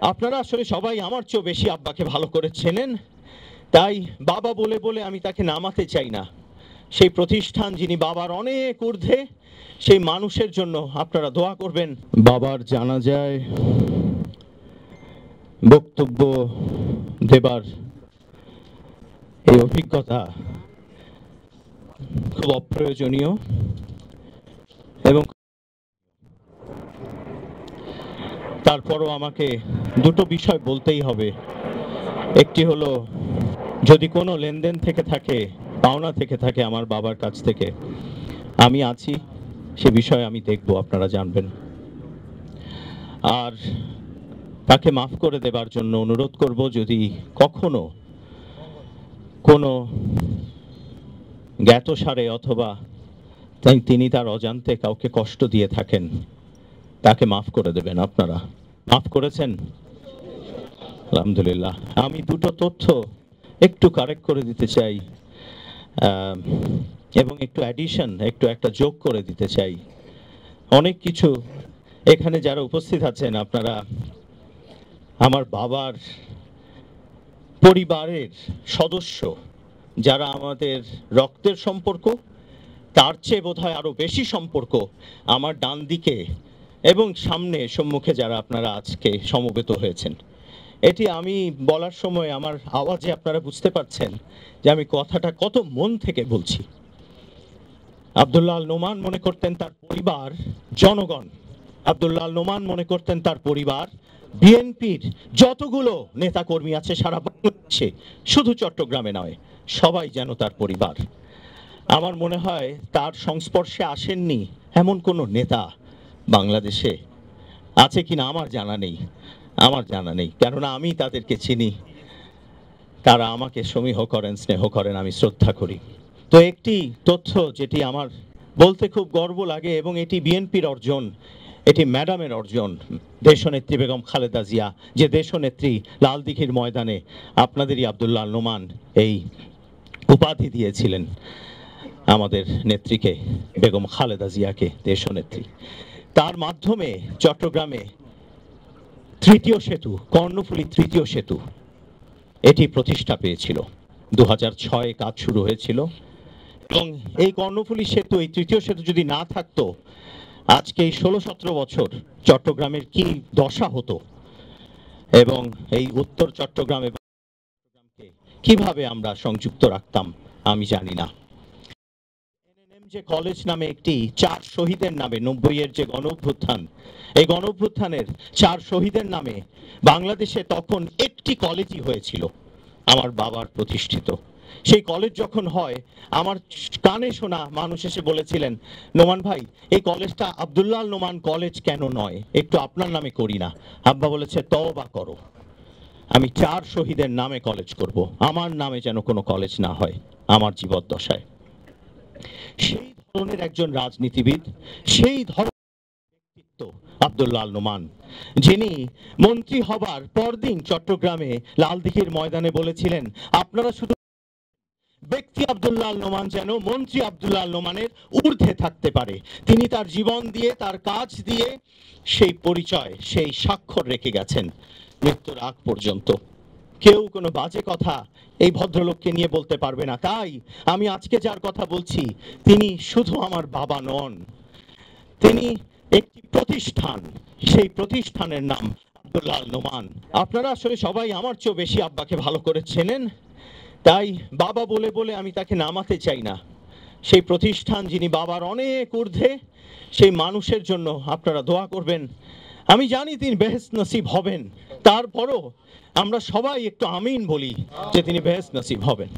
আপনারা আসলে সবাই আমার চেয়ে বেশি আব্বাকে ভালো করে চেনেন, তাই বাবা বলে বলে আমি তাকে নামাতে চাই না। সেই প্রতিষ্ঠান যিনি বাবার অনেক ঊর্ধ্বে, সেই মানুষের জন্য আপনারা দোয়া করবেন। বাবার জানাজায় বক্তব্য দেবার এই অভিজ্ঞতা খুব অপ্রয়োজনীয় এবং তারপরও আমাকে দুটো বিষয় বলতেই হবে। একটি হলো, যদি কোনো লেনদেন থেকে থাকে, পাওনা থেকে থাকে আমার বাবার কাছ থেকে, আমি আছি, সে বিষয়ে আমি দেখব, আপনারা জানবেন। আর তাকে মাফ করে দেবার জন্য অনুরোধ করব, যদি কখনো কোনো জ্ঞাতসারে অথবা তিনি তার অজান্তে কাউকে কষ্ট দিয়ে থাকেন, তাকে মাফ করে দেবেন। আপনারা মাফ করেছেন? আলহামদুলিল্লাহ। আমি দুটো তথ্য একটু কারেক্ট করে দিতে চাই এবং একটু অ্যাডিশন, একটা যোগ করে দিতে চাই। অনেক কিছু এখানে যারা উপস্থিত আছেন, আপনারা আমার বাবার পরিবারের সদস্য, যারা আমাদের রক্তের সম্পর্ক, তার চেয়ে বোধহয় আরো বেশি সম্পর্ক আমার ডান দিকে এবং সামনে সম্মুখে যারা আপনারা আজকে সমবেত হয়েছেন। এটি আমি বলার সময় আমার আওয়াজে আপনারা বুঝতে পারছেন যে আমি কথাটা কত মন থেকে বলছি। আব্দুল্লাহ আল নোমান মনে করতেন তার পরিবার জনগণ, আব্দুল্লাহ আল নোমান মনে করতেন তার পরিবার বিএনপির যতগুলো নেতাকর্মী আছে সারা বাংলাদেশে, শুধু চট্টগ্রামে নয়, সবাই যেন তার পরিবার। আমার মনে হয় তার সংস্পর্শে আসেননি এমন কোনো নেতা বাংলাদেশে আছে কিনা আমার জানা নেই, কেননা আমি তাদেরকে চিনি, তারা আমাকে সমীহ করেন, স্নেহ করেন, আমি শ্রদ্ধা করি। তো একটি তথ্য যেটি আমার বলতে খুব গর্ব লাগে, এবং এটি বিএনপির অর্জন, এটি ম্যাডামের অর্জন, দেশনেত্রী বেগম খালেদা জিয়া, যে দেশনেত্রী লালদিঘির ময়দানে আপনাদেরই আব্দুল্লাহ আল নোমান এই উপাধি দিয়েছিলেন আমাদের নেত্রীকে, বেগম খালেদা জিয়াকে দেশনেত্রী। তার মাধ্যমে চট্টগ্রামে তৃতীয় সেতু, কর্ণফুলী তৃতীয় সেতু, এটি প্রতিষ্ঠা পেয়েছিল। 2006 কাজ শুরু হয়েছিল, এবং এই কর্ণফুলী সেতু, এই তৃতীয় সেতু যদি না থাকতো, আজকে এই 16-17 বছর চট্টগ্রামের কি দশা হতো, এবং এই উত্তর চট্টগ্রামে কিভাবে আমরা সংযুক্ত রাখতাম আমি জানি না। যে কলেজ নামে একটি 4 শহীদের নামে 90-এর যে গণঅভ্যুত্থান, এই গণঅভ্যুত্থানের 4 শহীদের নামে বাংলাদেশে তখন একটি কলেজই হয়েছিল, আমার বাবার প্রতিষ্ঠিত। সেই কলেজ যখন হয়, আমার কানে শোনা মানুষ এসে বলেছিলেন, নোমান ভাই, এই কলেজটা আব্দুল্লাহ আল নোমান কলেজ কেন নয়, একটু আপনার নামে করি না? আব্বা বলেছে, তওবা করো, আমি 4 শহীদের নামে কলেজ করব, আমার নামে যেন কোনো কলেজ না হয় আমার জীবদ্দশায়। সেই ধরনের একজন রাজনীতিবিদ, সেই ধরনের ব্যক্তিত্ব আব্দুল্লাহ আল নোমান, যিনি মন্ত্রী হবার পরদিন চট্টগ্রামে লালদিঘির ময়দানে বলেছিলেন, আপনারা শুধু ব্যক্তি আব্দুল্লাহ আল নোমান যেন মন্ত্রী আব্দুল্লাহ আল নোমানের ঊর্ধ্বে থাকতে পারে। তিনি তার জীবন দিয়ে, তার কাজ দিয়ে সেই পরিচয়, সেই স্বাক্ষর রেখে গেছেন মৃত্যুর আগ পর্যন্ত। কেউ কোনো বাজে কথা এই ভদ্রলোককে নিয়ে বলতে পারবে না। তাই আমি আজকে যার কথা বলছি, তিনি শুধু আমার বাবা নন, তিনি একটি প্রতিষ্ঠান, সেই প্রতিষ্ঠানের নাম আব্দুল্লাহ আল নোমান। আপনারা আসলে সবাই আমার চেয়ে বেশি আব্বাকে ভালো করে চেনেন, তাই বাবা বলে বলে আমি তাকে নামাতে চাই না। সেই প্রতিষ্ঠান যিনি বাবার অনেক ঊর্ধ্বে, সেই মানুষের জন্য আপনারা দোয়া করবেন। আমি জানি তিনি বেহেশত নসিব হবেন, তারপরও আমরা সবাই একটু আমিন বলি যে তিনি বেহেশত নসিব হবেন।